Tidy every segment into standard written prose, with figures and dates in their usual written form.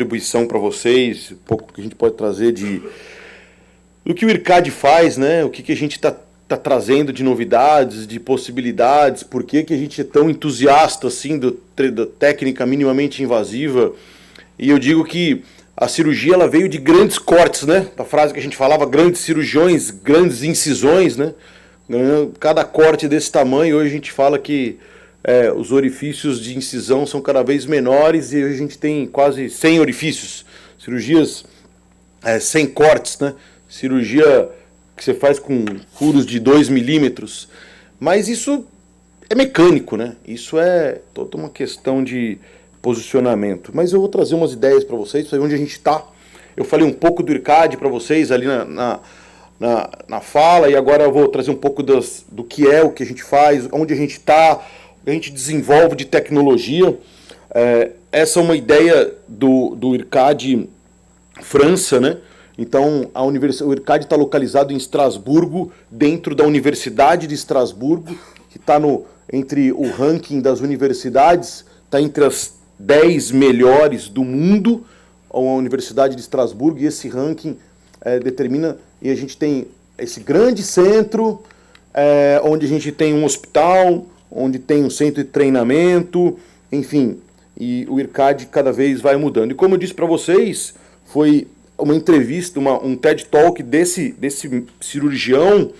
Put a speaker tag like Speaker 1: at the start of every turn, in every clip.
Speaker 1: contribuição para vocês, um pouco que a gente pode trazer do que o IRCAD faz, né? O que a gente está trazendo de novidades, de possibilidades, por que a gente é tão entusiasta assim da técnica minimamente invasiva. E eu digo que a cirurgia ela veio de grandes cortes, né? A frase que a gente falava, grandes cirurgiões, grandes incisões, né? Cada corte desse tamanho, hoje a gente fala que os orifícios de incisão são cada vez menores e hoje a gente tem quase 100 orifícios. Cirurgias sem cortes, né? Cirurgia que você faz com furos de 2 milímetros. Mas isso é mecânico, né? Isso é toda uma questão de posicionamento. Mas eu vou trazer umas ideias para vocês, para onde a gente está. Eu falei um pouco do IRCAD para vocês ali na fala, e agora eu vou trazer um pouco do que é, o que a gente faz, onde a gente está, o que a gente desenvolve de tecnologia. Essa é uma ideia do IRCAD França, né? Então, o IRCAD está localizado em Estrasburgo, dentro da Universidade de Estrasburgo, que está entre o ranking das universidades, está entre as 10 melhores do mundo, a Universidade de Estrasburgo, e esse ranking determina, e a gente tem esse grande centro, onde a gente tem um hospital, onde tem um centro de treinamento, enfim, e o IRCAD cada vez vai mudando. E como eu disse para vocês, foi uma entrevista, um TED Talk desse cirurgião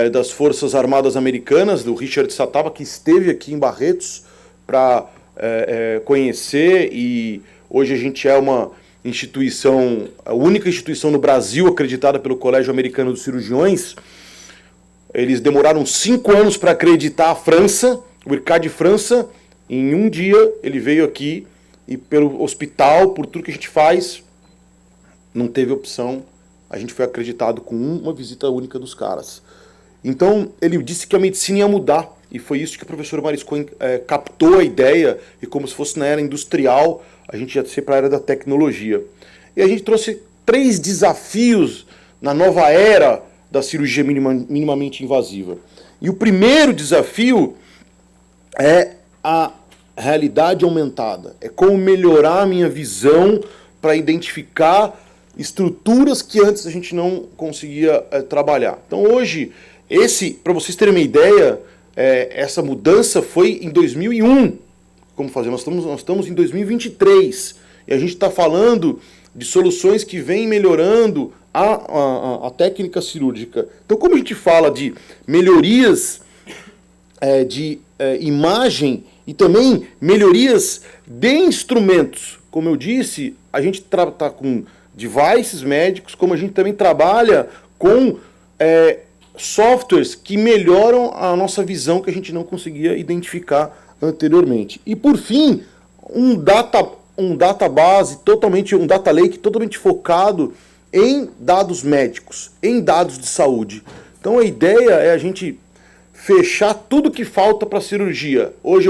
Speaker 1: das Forças Armadas Americanas, do Richard Satava, que esteve aqui em Barretos para conhecer, e hoje a gente é uma instituição, a única instituição no Brasil acreditada pelo Colégio Americano dos Cirurgiões. Eles demoraram 5 anos para acreditar a França, o IRCAD França. Em um dia ele veio aqui e pelo hospital, por tudo que a gente faz, não teve opção, a gente foi acreditado com uma visita única dos caras. Então, ele disse que a medicina ia mudar, e foi isso que o professor Marisco captou a ideia, e como se fosse na era industrial, a gente ia ser para a era da tecnologia. E a gente trouxe 3 desafios na nova era da cirurgia minimamente invasiva. E o primeiro desafio é a realidade aumentada, é como melhorar a minha visão para identificar estruturas que antes a gente não conseguia trabalhar. Então hoje, para vocês terem uma ideia, essa mudança foi em 2001. Como fazer? Nós estamos em 2023 e a gente está falando de soluções que vêm melhorando a técnica cirúrgica. Então, como a gente fala de melhorias de imagem e também melhorias de instrumentos, como eu disse, a gente está com devices médicos, como a gente também trabalha com softwares que melhoram a nossa visão que a gente não conseguia identificar anteriormente. E por fim, um database um data lake totalmente focado em dados médicos, em dados de saúde. Então a ideia é a gente fechar tudo que falta para a cirurgia. Hoje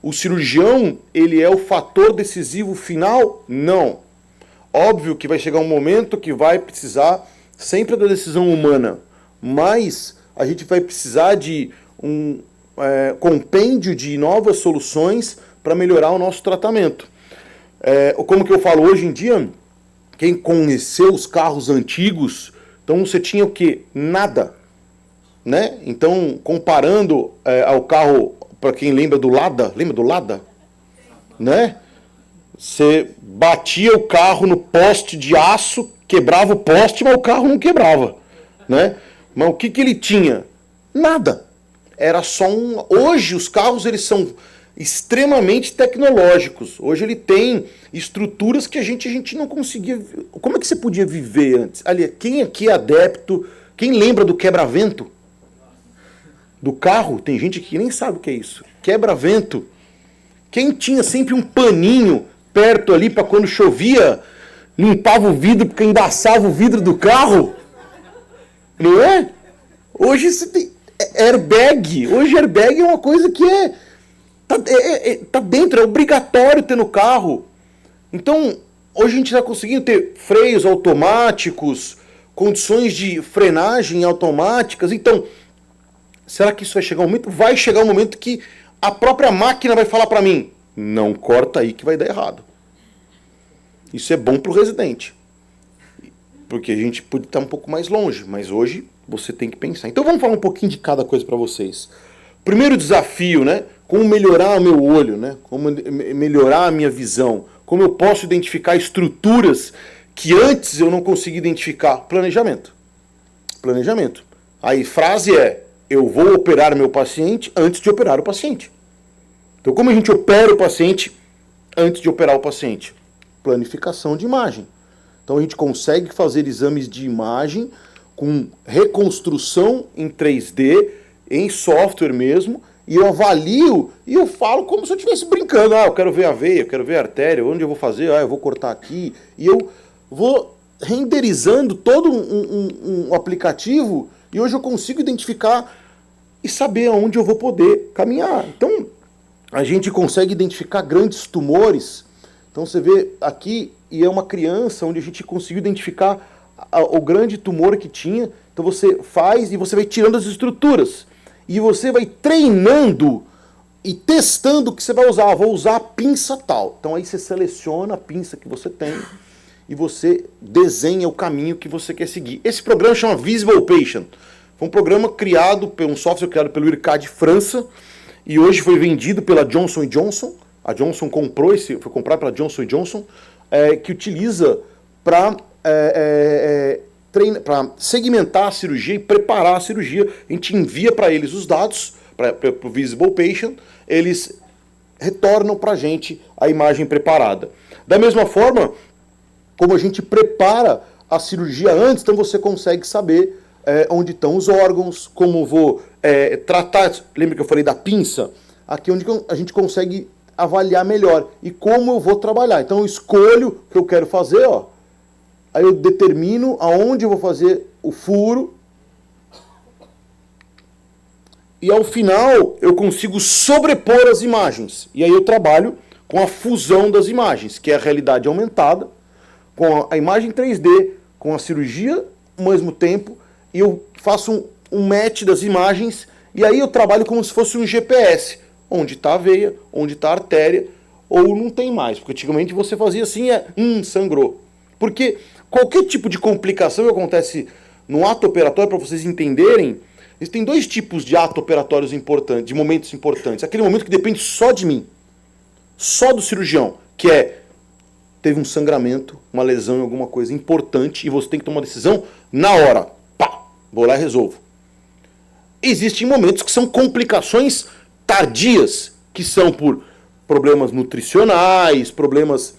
Speaker 1: o cirurgião, ele é o fator decisivo final? Não. Óbvio que vai chegar um momento que vai precisar sempre da decisão humana, mas a gente vai precisar de um compêndio de novas soluções para melhorar o nosso tratamento. Como que eu falo hoje em dia, quem conheceu os carros antigos, então você tinha o quê? Nada. Né? Então, comparando ao carro, para quem lembra do Lada, lembra do Lada? Né? Você batia o carro no poste de aço, quebrava o poste, mas o carro não quebrava, né? Mas o que ele tinha? Nada. Era só Hoje os carros eles são extremamente tecnológicos. Hoje ele tem estruturas que a gente não conseguia. Como é que você podia viver antes? Ali, quem aqui é adepto? Quem lembra do quebra-vento? Do carro? Tem gente que nem sabe o que é isso. Quebra-vento. Quem tinha sempre um paninho perto ali para quando chovia, limpava o vidro porque embaçava o vidro do carro? Não é? Hoje você tem airbag. Hoje airbag é uma coisa que tá dentro, é obrigatório ter no carro. Então, hoje a gente está conseguindo ter freios automáticos, condições de frenagem automáticas. Então, será que isso vai chegar um momento? Vai chegar um momento que a própria máquina vai falar para mim, não corta aí que vai dar errado. Isso é bom para o residente, porque a gente pode estar um pouco mais longe, mas hoje você tem que pensar. Então vamos falar um pouquinho de cada coisa para vocês. Primeiro desafio, né? Como melhorar o meu olho, né? Como melhorar a minha visão, como eu posso identificar estruturas que antes eu não conseguia identificar. Planejamento. Planejamento. Aí frase é: eu vou operar meu paciente antes de operar o paciente. Então como a gente opera o paciente antes de operar o paciente? Planificação de imagem. Então a gente consegue fazer exames de imagem com reconstrução em 3D, em software mesmo, e eu avalio e eu falo como se eu estivesse brincando. Eu quero ver a veia, eu quero ver a artéria, onde eu vou fazer, eu vou cortar aqui. E eu vou renderizando todo um aplicativo e hoje eu consigo identificar e saber aonde eu vou poder caminhar. Então a gente consegue identificar grandes tumores. Então você vê aqui, e é uma criança onde a gente conseguiu identificar o grande tumor que tinha. Então você faz e você vai tirando as estruturas. E você vai treinando e testando o que você vai usar. Vou usar a pinça tal. Então aí você seleciona a pinça que você tem e você desenha o caminho que você quer seguir. Esse programa chama Visible Patient. Foi um programa criado por um software criado pelo IRCAD França e hoje foi vendido pela Johnson & Johnson. A Johnson comprou foi comprado pela Johnson & Johnson, que utiliza para segmentar a cirurgia e preparar a cirurgia. A gente envia para eles os dados, para o Visible Patient, eles retornam para a gente a imagem preparada. Da mesma forma, como a gente prepara a cirurgia antes, então você consegue saber onde estão os órgãos, como vou tratar. Lembra que eu falei da pinça? Aqui é onde a gente consegue avaliar melhor e como eu vou trabalhar. Então eu escolho o que eu quero fazer, ó. Aí eu determino aonde eu vou fazer o furo. E ao final eu consigo sobrepor as imagens. E aí eu trabalho com a fusão das imagens, que é a realidade aumentada, com a imagem 3D, com a cirurgia ao mesmo tempo, e eu faço um match das imagens, e aí eu trabalho como se fosse um GPS. Onde está a veia, onde está a artéria, ou não tem mais. Porque antigamente você fazia assim, sangrou. Porque qualquer tipo de complicação que acontece no ato operatório, para vocês entenderem, existem dois tipos de ato operatórios importantes, de momentos importantes. Aquele momento que depende só de mim, só do cirurgião, que teve um sangramento, uma lesão em alguma coisa importante, e você tem que tomar uma decisão na hora. Pá, vou lá e resolvo. Existem momentos que são complicações tardias, que são por problemas nutricionais, problemas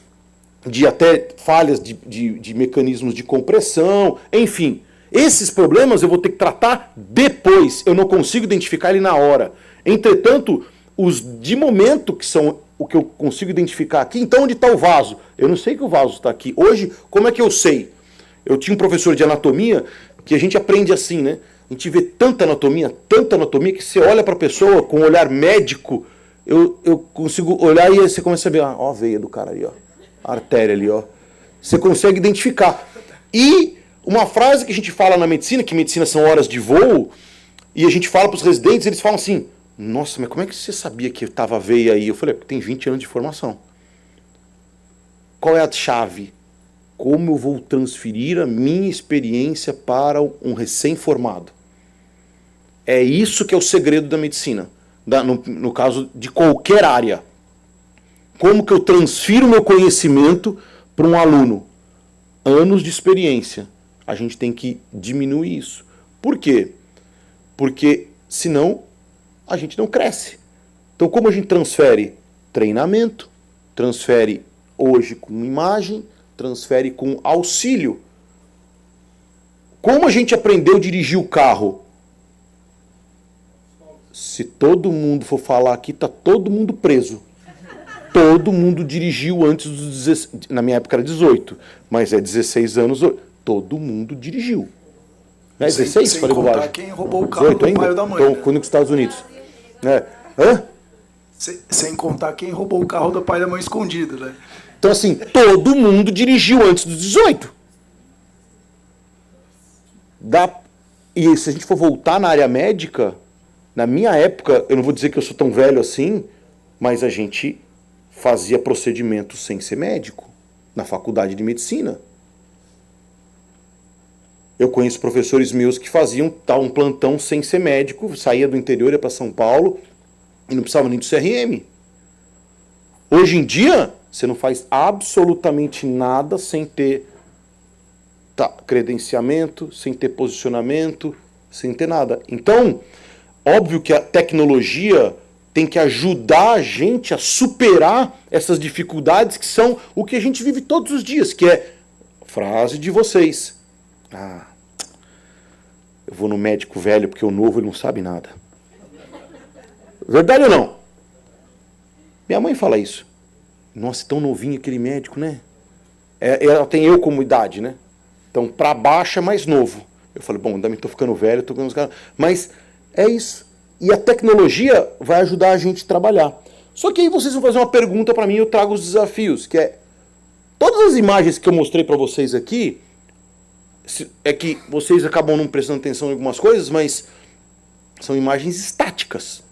Speaker 1: de até falhas de mecanismos de compressão, enfim. Esses problemas eu vou ter que tratar depois, eu não consigo identificar ele na hora. Entretanto, os de momento, que são o que eu consigo identificar aqui, então onde está o vaso? Eu não sei que o vaso está aqui. Hoje, como é que eu sei? Eu tinha um professor de anatomia que a gente aprende assim, né? A gente vê tanta anatomia, que você olha para a pessoa com um olhar médico, eu consigo olhar e aí você começa a ver, ó a veia do cara ali, ó, a artéria ali, ó. Você consegue identificar. E uma frase que a gente fala na medicina, que medicina são horas de voo, e a gente fala para os residentes, eles falam assim, nossa, mas como é que você sabia que estava a veia aí? Eu falei, tem 20 anos de formação. Qual é a chave? Como eu vou transferir a minha experiência para um recém-formado? É isso que é o segredo da medicina, no caso de qualquer área. Como que eu transfiro meu conhecimento para um aluno? Anos de experiência. A gente tem que diminuir isso. Por quê? Porque senão a gente não cresce. Então como a gente transfere? Treinamento, transfere hoje com imagem, transfere com auxílio. Como a gente aprendeu a dirigir o carro? Se todo mundo for falar aqui, tá todo mundo preso. Todo mundo dirigiu antes dos 16, na minha época era 18, mas é 16 anos, todo mundo dirigiu. Não é 16?
Speaker 2: Sem
Speaker 1: Falei
Speaker 2: contar
Speaker 1: bobagem.
Speaker 2: quem roubou o carro do
Speaker 1: ainda?
Speaker 2: pai ou da mãe.
Speaker 1: Então,
Speaker 2: Né?
Speaker 1: quando nos Estados Unidos. Hã?
Speaker 2: Sem contar quem roubou o carro do pai e da mãe escondido, né?
Speaker 1: Então, assim, todo mundo dirigiu antes dos 18. E se a gente for voltar na área médica, na minha época, eu não vou dizer que eu sou tão velho assim, mas a gente fazia procedimentos sem ser médico. na faculdade de medicina. Eu conheço professores meus que faziam um plantão sem ser médico, saía do interior, ia para São Paulo e não precisava nem do CRM. Hoje em dia, você não faz absolutamente nada sem ter credenciamento, sem ter posicionamento, sem ter nada. Então, óbvio que a tecnologia tem que ajudar a gente a superar essas dificuldades que são o que a gente vive todos os dias, que é frase de vocês. Eu vou no médico velho porque o novo ele não sabe nada. Verdade ou não? Minha mãe fala isso. Nossa, tão novinho aquele médico, né? Ela tem eu como idade, né? Então, para baixo é mais novo. Eu falei, bom, ainda me tô ficando velho, tô ficando... Mas é isso. E a tecnologia vai ajudar a gente a trabalhar. Só que aí vocês vão fazer uma pergunta para mim, eu trago os desafios, que é... Todas as imagens que eu mostrei para vocês aqui, é que vocês acabam não prestando atenção em algumas coisas, mas são imagens estáticas.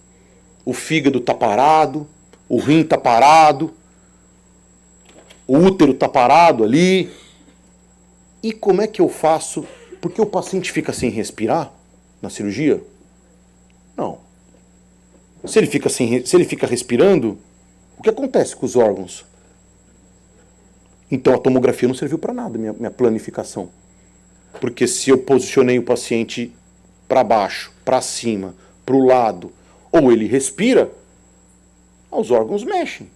Speaker 1: O fígado tá parado, o rim tá parado, o útero tá parado ali. E como é que eu faço? Porque o paciente fica sem respirar na cirurgia? Não. Se ele fica respirando, o que acontece com os órgãos? Então a tomografia não serviu para nada, minha planificação. Porque se eu posicionei o paciente para baixo, para cima, para o lado, ou ele respira, os órgãos mexem.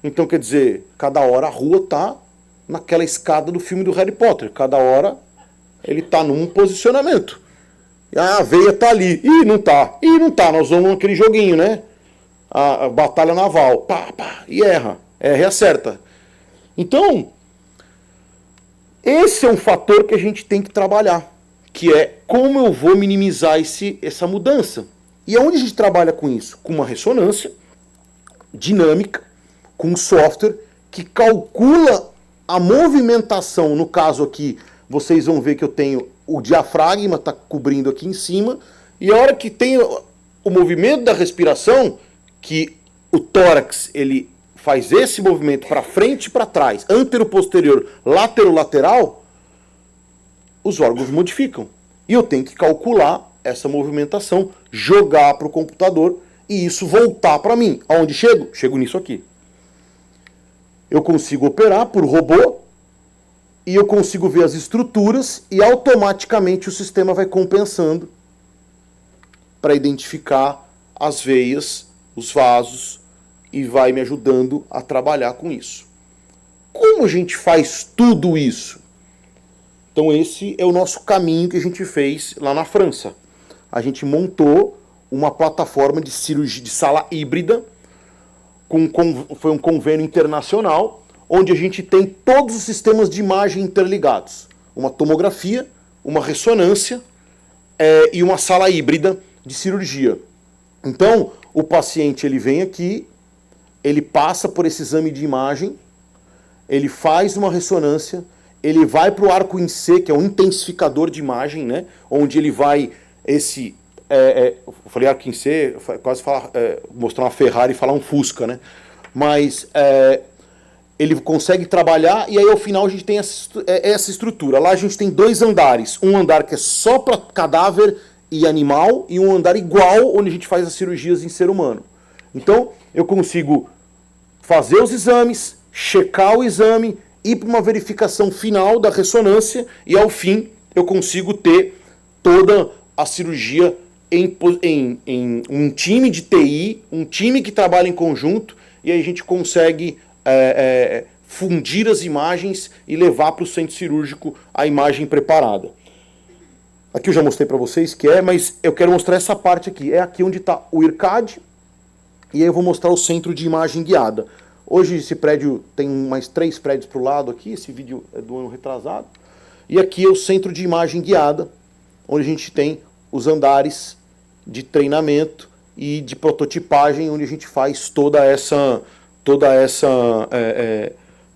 Speaker 1: Então, quer dizer, cada hora a rua está naquela escada do filme do Harry Potter. Cada hora ele está num posicionamento. A veia está ali. Ih, não está. Ih, não está. Nós vamos naquele joguinho, né? A batalha naval. Pá, pá, e erra. Erra e acerta. Então, esse é um fator que a gente tem que trabalhar, que é como eu vou minimizar essa mudança. E aonde a gente trabalha com isso? Com uma ressonância dinâmica, com um software que calcula a movimentação. No caso aqui, vocês vão ver que eu tenho o diafragma, está cobrindo aqui em cima, e a hora que tem o movimento da respiração, que o tórax ele faz esse movimento para frente e para trás, antero-posterior, látero-lateral, os órgãos modificam. E eu tenho que calcular essa movimentação, jogar para o computador e isso voltar para mim. Aonde chego? Chego nisso aqui. Eu consigo operar por robô e eu consigo ver as estruturas e automaticamente o sistema vai compensando para identificar as veias, os vasos, e vai me ajudando a trabalhar com isso. Como a gente faz tudo isso? Então esse é o nosso caminho que a gente fez lá na França. A gente montou uma plataforma de cirurgia de sala híbrida, foi um convênio internacional, onde a gente tem todos os sistemas de imagem interligados. Uma tomografia, uma ressonância e uma sala híbrida de cirurgia. Então, o paciente ele vem aqui, ele passa por esse exame de imagem, ele faz uma ressonância, ele vai para o arco in C, que é um intensificador de imagem, né? Onde ele vai, eu falei arco in C, quase mostrar uma Ferrari e falar um Fusca, né? Mas ele consegue trabalhar e aí ao final a gente tem essa estrutura. Lá a gente tem 2 andares, um andar que é só para cadáver e animal e um andar igual onde a gente faz as cirurgias em ser humano. Então eu consigo fazer os exames, checar o exame, ir para uma verificação final da ressonância e ao fim eu consigo ter toda a cirurgia em um time de TI, um time que trabalha em conjunto e aí a gente consegue fundir as imagens e levar para o centro cirúrgico a imagem preparada. Aqui eu já mostrei para vocês mas eu quero mostrar essa parte aqui. É aqui onde está o IRCAD e aí eu vou mostrar o centro de imagem guiada. Hoje esse prédio tem mais 3 prédios para o lado aqui, esse vídeo é do ano retrasado. E aqui é o centro de imagem guiada, onde a gente tem os andares de treinamento e de prototipagem, onde a gente faz toda essa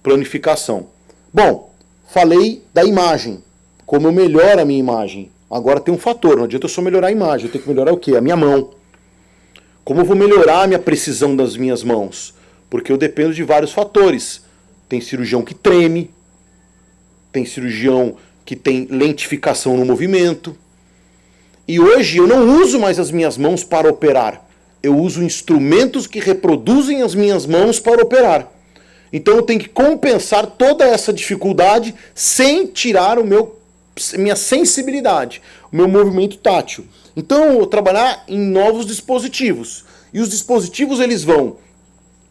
Speaker 1: planificação. Bom, falei da imagem, como eu melhoro a minha imagem. Agora tem um fator, não adianta eu só melhorar a imagem, eu tenho que melhorar o quê? A minha mão. Como eu vou melhorar a minha precisão das minhas mãos? Porque eu dependo de vários fatores. tem cirurgião que treme, tem cirurgião que tem lentificação no movimento. E hoje eu não uso mais as minhas mãos para operar. Eu uso instrumentos que reproduzem as minhas mãos para operar. Então eu tenho que compensar toda essa dificuldade sem tirar minha sensibilidade, o meu movimento tátil. Então eu vou trabalhar em novos dispositivos. E os dispositivos eles vão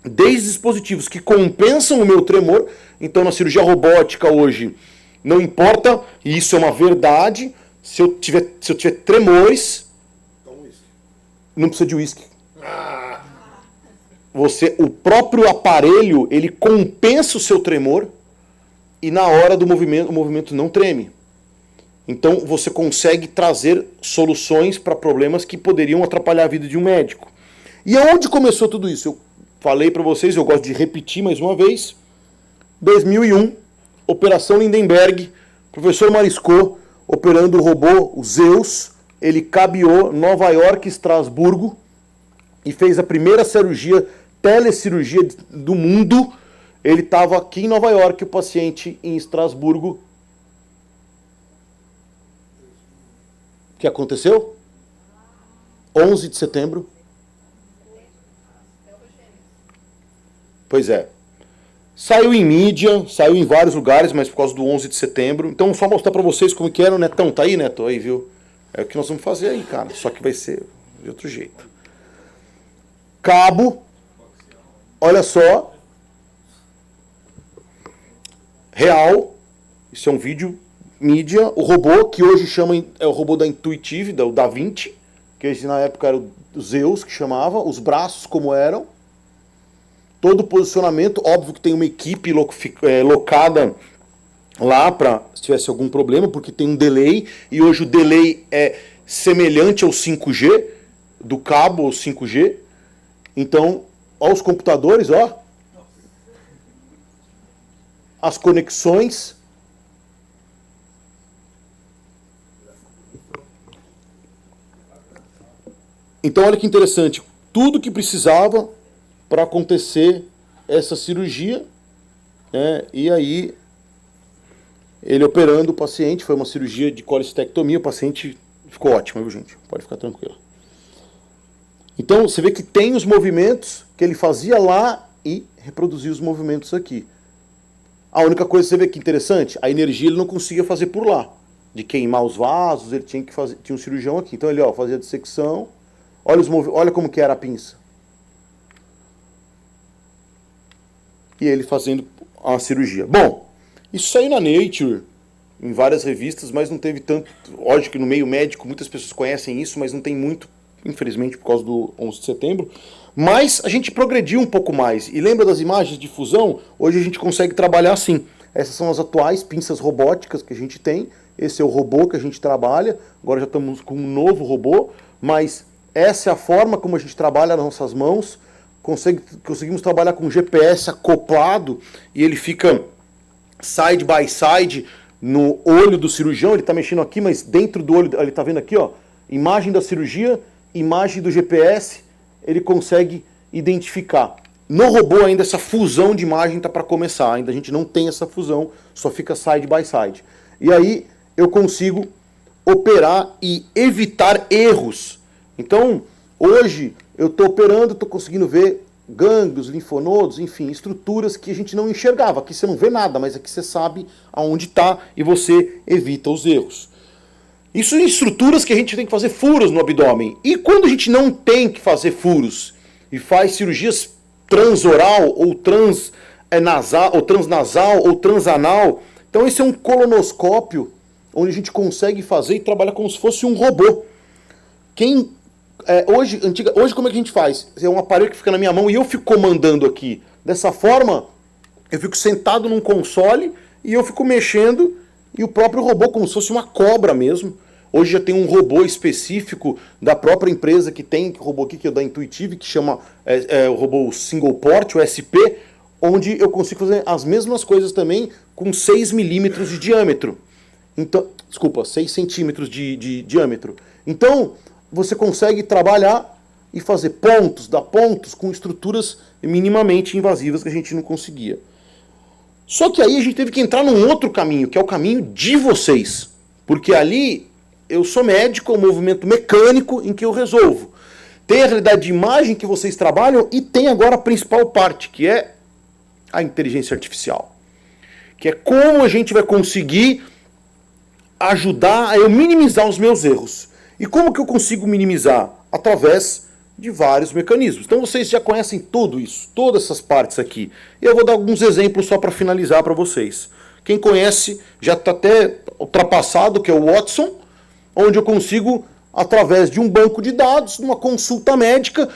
Speaker 1: desde dispositivos que compensam o meu tremor. Então na cirurgia robótica hoje, não importa, e isso é uma verdade, se eu tiver tremores, não precisa de uísque. O próprio aparelho, ele compensa o seu tremor e na hora do movimento, o movimento não treme. Então você consegue trazer soluções para problemas que poderiam atrapalhar a vida de um médico. E aonde começou tudo isso? Eu falei para vocês, eu gosto de repetir mais uma vez. 2001, Operação Lindenberg, professor Marisco operando o robô, o Zeus, ele cabeou Nova York e Estrasburgo e fez a primeira cirurgia, telecirurgia do mundo. Ele estava aqui em Nova York, o paciente em Estrasburgo. O que aconteceu? 11 de setembro. Pois é. Saiu em mídia, saiu em vários lugares, mas por causa do 11 de setembro. Então, só mostrar pra vocês como que era o Netão. Tá aí, Neto? Aí, viu? É o que nós vamos fazer aí, cara. Só que vai ser de outro jeito. Cabo. Olha só. Real. Isso é um vídeo mídia. O robô, que hoje é o robô da Intuitive, da Da Vinci. Que na época era o Zeus, que chamava. Os braços como eram. Todo o posicionamento, óbvio que tem uma equipe locada lá para se tivesse algum problema, porque tem um delay, e hoje o delay é semelhante ao 5G, do cabo ao 5G. Então, ó os computadores, ó. As conexões. Então, olha que interessante. Tudo que precisava para acontecer essa cirurgia, né? E aí ele operando o paciente, foi uma cirurgia de colestectomia, o paciente ficou ótimo, viu, gente? Pode ficar tranquilo. Então você vê que tem os movimentos que ele fazia lá e reproduzia os movimentos aqui. A única coisa que você vê que interessante, a energia ele não conseguia fazer por lá, de queimar os vasos, ele tinha que fazer, tinha um cirurgião aqui, então ele fazia a dissecção, olha como que era a pinça. E ele fazendo a cirurgia. Bom, isso saiu na Nature, em várias revistas, mas não teve tanto... Lógico que no meio médico muitas pessoas conhecem isso, mas não tem muito, infelizmente, por causa do 11 de setembro. Mas a gente progrediu um pouco mais. E lembra das imagens de fusão? Hoje a gente consegue trabalhar assim. Essas são as atuais pinças robóticas que a gente tem. Esse é o robô que a gente trabalha. Agora já estamos com um novo robô, mas essa é a forma como a gente trabalha nas nossas mãos. Conseguimos trabalhar com GPS acoplado e ele fica side by side no olho do cirurgião. Ele está mexendo aqui, mas dentro do olho, ele está vendo aqui, ó, imagem da cirurgia, imagem do GPS, ele consegue identificar. No robô ainda essa fusão de imagem está para começar, ainda a gente não tem essa fusão, só fica side by side. E aí eu consigo operar e evitar erros. Então, hoje eu estou operando, estou conseguindo ver gânglios, linfonodos, enfim, estruturas que a gente não enxergava. Aqui você não vê nada, mas aqui você sabe aonde está e você evita os erros. Isso em estruturas que a gente tem que fazer furos no abdômen. E quando a gente não tem que fazer furos e faz cirurgias transoral ou transnasal ou transanal, então esse é um colonoscópio onde a gente consegue fazer e trabalhar como se fosse um robô. Hoje como é que a gente faz? É um aparelho que fica na minha mão e eu fico comandando aqui. Dessa forma, eu fico sentado num console e eu fico mexendo e o próprio robô, como se fosse uma cobra mesmo. Hoje já tem um robô específico da própria empresa que tem, robô aqui que é da Intuitive, que chama o robô Single Port, o SP, onde eu consigo fazer as mesmas coisas também com 6 milímetros de diâmetro. Então, 6 centímetros de diâmetro. Então, você consegue trabalhar e fazer dar pontos com estruturas minimamente invasivas que a gente não conseguia. Só que aí a gente teve que entrar num outro caminho, que é o caminho de vocês. Porque ali eu sou médico, é um movimento mecânico em que eu resolvo. Tem a realidade de imagem que vocês trabalham e tem agora a principal parte, que é a inteligência artificial. Que é como a gente vai conseguir ajudar a eu minimizar os meus erros. E como que eu consigo minimizar? Através de vários mecanismos. Então vocês já conhecem tudo isso, todas essas partes aqui. E eu vou dar alguns exemplos só para finalizar para vocês. Quem conhece já está até ultrapassado, que é o Watson, onde eu consigo, através de um banco de dados, numa consulta médica,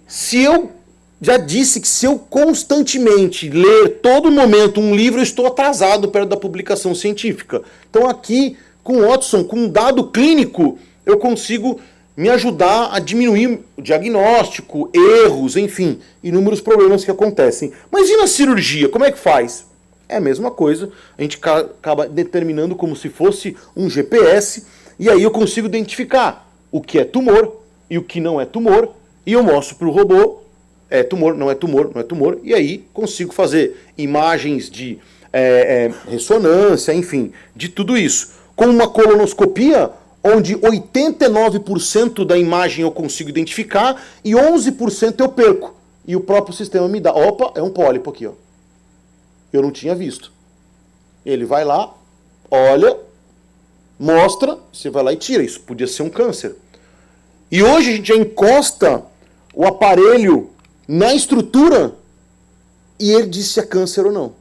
Speaker 1: se eu já disse que se eu constantemente ler todo momento um livro, eu estou atrasado perto da publicação científica. Então aqui, com o Watson, com um dado clínico, eu consigo me ajudar a diminuir o diagnóstico, erros, enfim, inúmeros problemas que acontecem. Mas e na cirurgia, como é que faz? É a mesma coisa, a gente acaba determinando como se fosse um GPS, e aí eu consigo identificar o que é tumor e o que não é tumor, e eu mostro para o robô, é tumor, não é tumor, não é tumor, e aí consigo fazer imagens de ressonância, enfim, de tudo isso. Com uma colonoscopia, onde 89% da imagem eu consigo identificar e 11% eu perco. E o próprio sistema me dá, opa, é um pólipo aqui, ó. Eu não tinha visto. Ele vai lá, olha, mostra, você vai lá e tira. Isso podia ser um câncer. E hoje a gente já encosta o aparelho na estrutura e ele diz se é câncer ou não,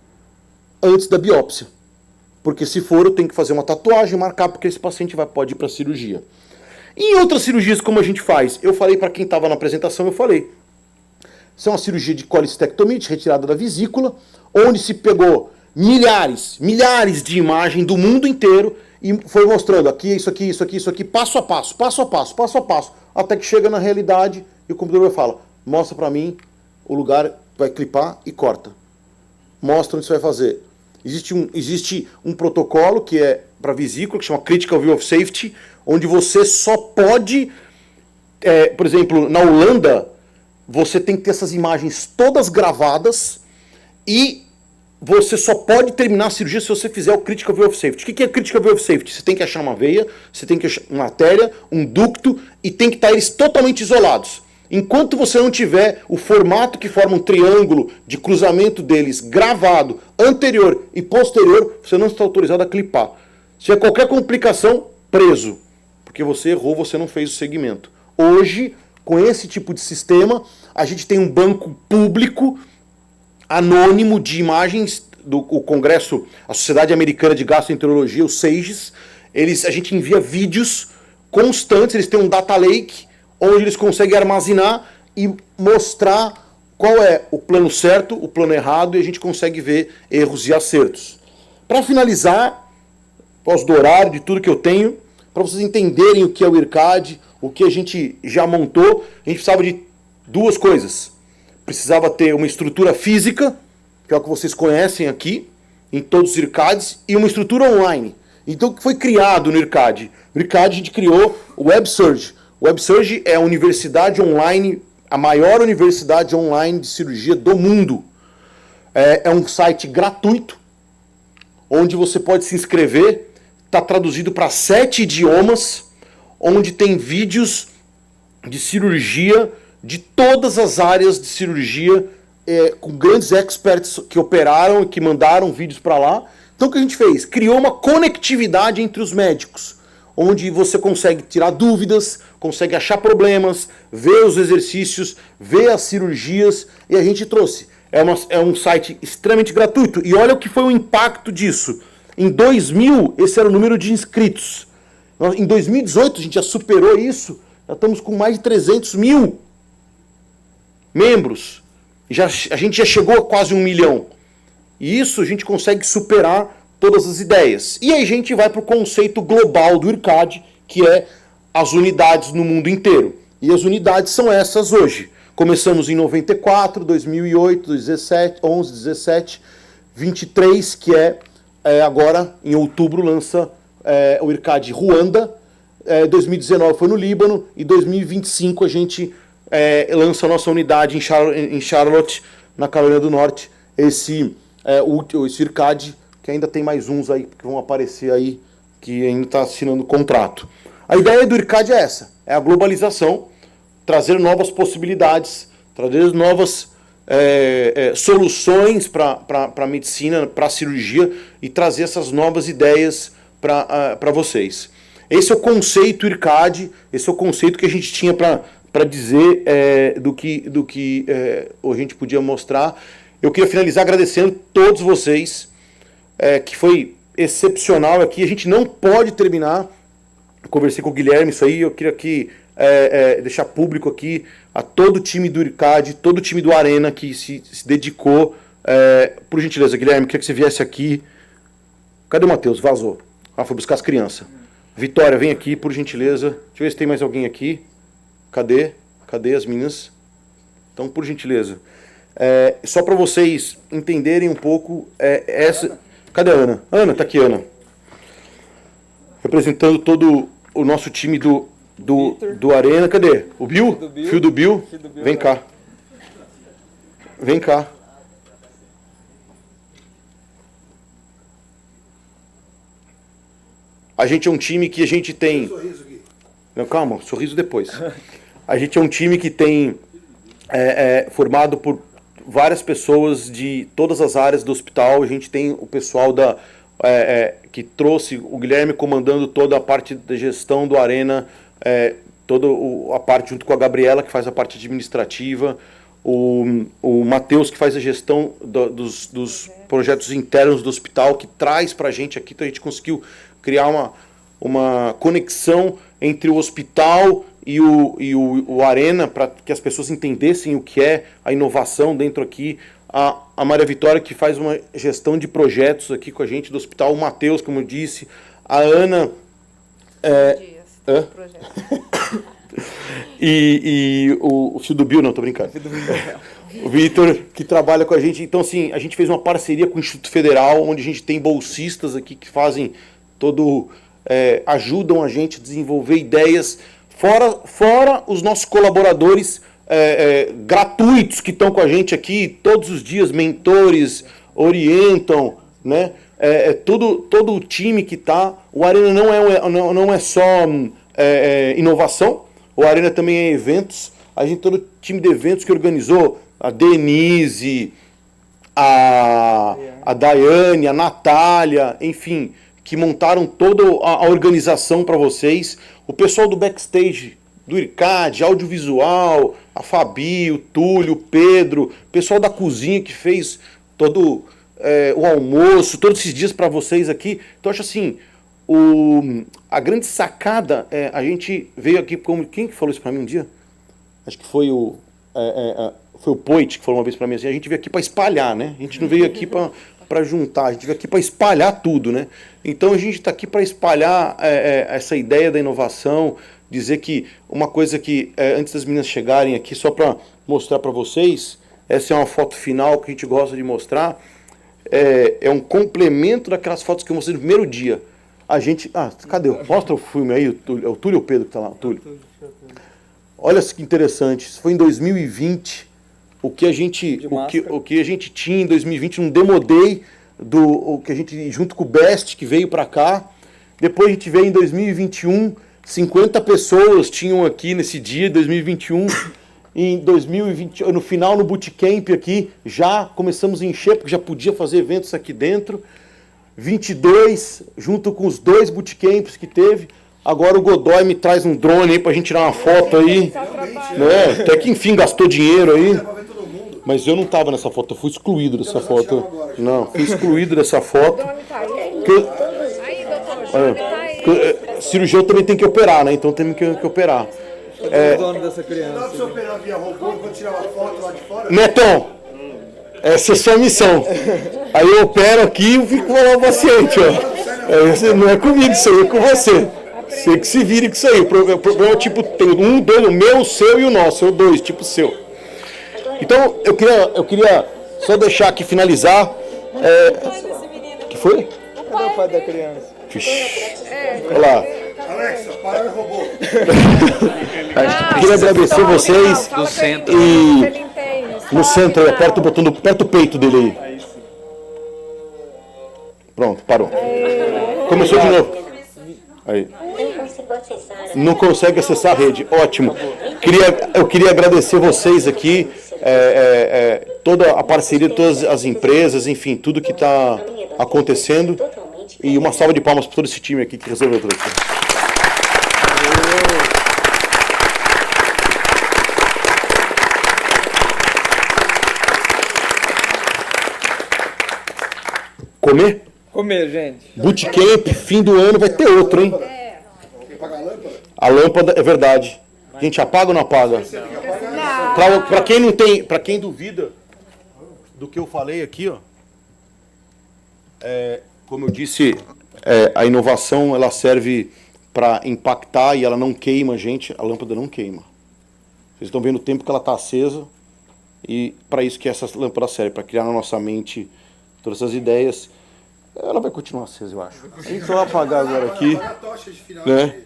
Speaker 1: antes da biópsia. Porque se for, eu tenho que fazer uma tatuagem e marcar, porque esse paciente pode ir para cirurgia. E em outras cirurgias, como a gente faz? Eu falei para quem estava na apresentação, eu falei. Isso é uma cirurgia de colecistectomia, de retirada da vesícula, onde se pegou milhares de imagens do mundo inteiro e foi mostrando aqui, isso aqui, isso aqui, isso aqui, passo a passo, até que chega na realidade e o computador fala, mostra para mim o lugar, vai clipar e corta. Mostra onde você vai fazer. Existe um protocolo que é para vesícula, que chama Critical View of Safety, onde você só pode, por exemplo, na Holanda, você tem que ter essas imagens todas gravadas e você só pode terminar a cirurgia se você fizer o Critical View of Safety. O que é Critical View of Safety? Você tem que achar uma veia, você tem que achar uma artéria, um ducto e tem que estar eles totalmente isolados. Enquanto você não tiver o formato que forma um triângulo de cruzamento deles gravado, anterior e posterior, você não está autorizado a clipar. Se tiver qualquer complicação, preso. Porque você errou, você não fez o segmento. Hoje, com esse tipo de sistema, a gente tem um banco público, anônimo de imagens do Congresso, a Sociedade Americana de Gastroenterologia, o SAGES. A gente envia vídeos constantes, eles têm um data lake, onde eles conseguem armazenar e mostrar qual é o plano certo, o plano errado, e a gente consegue ver erros e acertos. Para finalizar, posso do horário, de tudo que eu tenho, para vocês entenderem o que é o IRCAD, o que a gente já montou, a gente precisava de duas coisas. Precisava ter uma estrutura física, que é o que vocês conhecem aqui, em todos os IRCADs, e uma estrutura online. Então, o que foi criado no IRCAD? No IRCAD a gente criou o WebSurge. O WebSurge é a universidade online, a maior universidade online de cirurgia do mundo. É um site gratuito, onde você pode se inscrever, está traduzido para 7 idiomas, onde tem vídeos de cirurgia, de todas as áreas de cirurgia, com grandes experts que operaram e que mandaram vídeos para lá. Então o que a gente fez? Criou uma conectividade entre os médicos, onde você consegue tirar dúvidas, consegue achar problemas, ver os exercícios, ver as cirurgias, e a gente trouxe. É um site extremamente gratuito. E olha o que foi o impacto disso. Em 2000, esse era o número de inscritos. Em 2018, a gente já superou isso, já estamos com mais de 300 mil membros. A gente já chegou a quase 1 milhão. E isso a gente consegue superar todas as ideias. E aí a gente vai para o conceito global do IRCAD, que é as unidades no mundo inteiro. E as unidades são essas hoje. Começamos em 94, 2008, 2017, 11, 17, 23, que agora, em outubro, lança o IRCAD Ruanda. 2019 foi no Líbano. E 2025 a gente lança a nossa unidade em Charlotte, na Carolina do Norte, esse esse IRCAD, que ainda tem mais uns aí que vão aparecer aí, que ainda está assinando contrato. A ideia do IRCAD é essa, é a globalização, trazer novas possibilidades, trazer novas soluções para a medicina, para a cirurgia e trazer essas novas ideias para vocês. Esse é o conceito IRCAD, esse é o conceito que a gente tinha para dizer do que a gente podia mostrar. Eu queria finalizar agradecendo todos vocês, que foi excepcional aqui. A gente não pode terminar. Eu conversei com o Guilherme isso aí, eu queria aqui deixar público aqui a todo o time do IRCAD, todo o time do Arena que se dedicou. Por gentileza, Guilherme, queria que você viesse aqui. Cadê o Matheus? Vazou. Foi buscar as crianças. Vitória, vem aqui, por gentileza. Deixa eu ver se tem mais alguém aqui. Cadê? Cadê as meninas? Então, por gentileza. Só para vocês entenderem um pouco essa... Cadê a Ana? Ana, tá aqui, Ana. Representando todo o nosso time do Arena. Cadê? O Bill? Fio do Bill. Vem cá. Vem cá. A gente é um time que a gente tem... Não, calma, sorriso depois. A gente é um time que tem formado por várias pessoas de todas as áreas do hospital. A gente tem o pessoal que trouxe o Guilherme comandando toda a parte da gestão do Arena, toda a parte junto com a Gabriela, que faz a parte administrativa, o Matheus, que faz a gestão dos projetos internos do hospital, que traz para a gente aqui. Então a gente conseguiu criar uma conexão entre o hospital e o Arena, para que as pessoas entendessem o que é a inovação dentro aqui. A Maria Vitória, que faz uma gestão de projetos aqui com a gente do hospital, o Matheus, como eu disse, a Ana... e o Fio do Bill, não, tô brincando. O Vitor, que trabalha com a gente. Então, assim, a gente fez uma parceria com o Instituto Federal, onde a gente tem bolsistas aqui que fazem ajudam a gente a desenvolver ideias, fora os nossos colaboradores gratuitos que estão com a gente aqui todos os dias, mentores, orientam, né? Todo o time que está. O Arena não é só inovação, o Arena também é eventos. A gente, todo o time de eventos que organizou, a Denise, a Daiane, a Natália, enfim, que montaram toda a organização para vocês. O pessoal do backstage, do IRCAD, audiovisual, a Fabi, o Túlio, o Pedro, o pessoal da cozinha que fez todo o almoço, todos esses dias para vocês aqui. Então, acho assim, a grande sacada, a gente veio aqui como... Quem que falou isso para mim um dia? Acho que foi o Poit que falou uma vez para mim assim, a gente veio aqui para espalhar, né? A gente não veio aqui para juntar, a gente veio aqui para espalhar tudo, né? Então a gente está aqui para espalhar essa ideia da inovação, dizer que uma coisa que, antes das meninas chegarem aqui, só para mostrar para vocês, essa é uma foto final que a gente gosta de mostrar, é um complemento daquelas fotos que eu mostrei no primeiro dia. A gente... cadê? Mostra o filme aí, é o Túlio ou o Pedro que está lá? O Túlio. Olha que interessante, isso foi em 2020, o que a gente tinha em 2020, um demo day, o que a gente, junto com o Best, que veio para cá. Depois a gente veio em 2021, 50 pessoas tinham aqui nesse dia, 2021. Em 2020, no final, no bootcamp aqui, já começamos a encher, porque já podia fazer eventos aqui dentro. 22, junto com os 2 bootcamps que teve. Agora o Godoy me traz um drone aí pra gente tirar uma foto aí. Né? Até que enfim gastou dinheiro aí. Mas eu não tava nessa foto, eu fui excluído dessa foto. Não, fui excluído dessa foto. Cirurgião também tem que operar, né? Então temos que operar.
Speaker 3: O dono dessa criança.
Speaker 2: Não dá pra você operar via robô quando tirar uma foto lá de fora?
Speaker 1: Netão, essa é a sua missão. Aí eu opero aqui e fico lá o paciente, ó. Não é comigo, isso aí é com você. Você que se vire com isso aí. O problema é tipo, tem 1, 2, o meu, o seu e o nosso. É o 2, tipo seu. Então, eu queria só deixar aqui finalizar. Que foi?
Speaker 3: Cadê o pai da criança?
Speaker 1: Olha lá.
Speaker 2: Alexa, para o robô.
Speaker 1: Queria agradecer vocês.
Speaker 4: Do centro.
Speaker 1: E no centro, aperta o botão, aperta o peito dele aí. Pronto, parou. Começou de novo. Aí. Não consegue acessar a rede. Ótimo. Eu queria agradecer vocês aqui, toda a parceria de todas as empresas, enfim, tudo que está acontecendo. E uma salva de palmas para todo esse time aqui que resolveu tudo isso. Comer?
Speaker 3: Comer, gente.
Speaker 1: Bootcamp, fim do ano vai ter outro, hein? A lâmpada, é verdade. Gente, apaga ou não apaga? Para quem não tem, para quem duvida do que eu falei aqui, ó, como eu disse, a inovação ela serve para impactar e ela não queima, gente. A lâmpada não queima. Vocês estão vendo o tempo que ela está acesa e para isso que essa lâmpada serve, para criar na nossa mente todas essas ideias. Ela vai continuar acesa, eu acho. A gente só vai apagar agora aqui, né?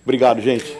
Speaker 1: Obrigado, gente.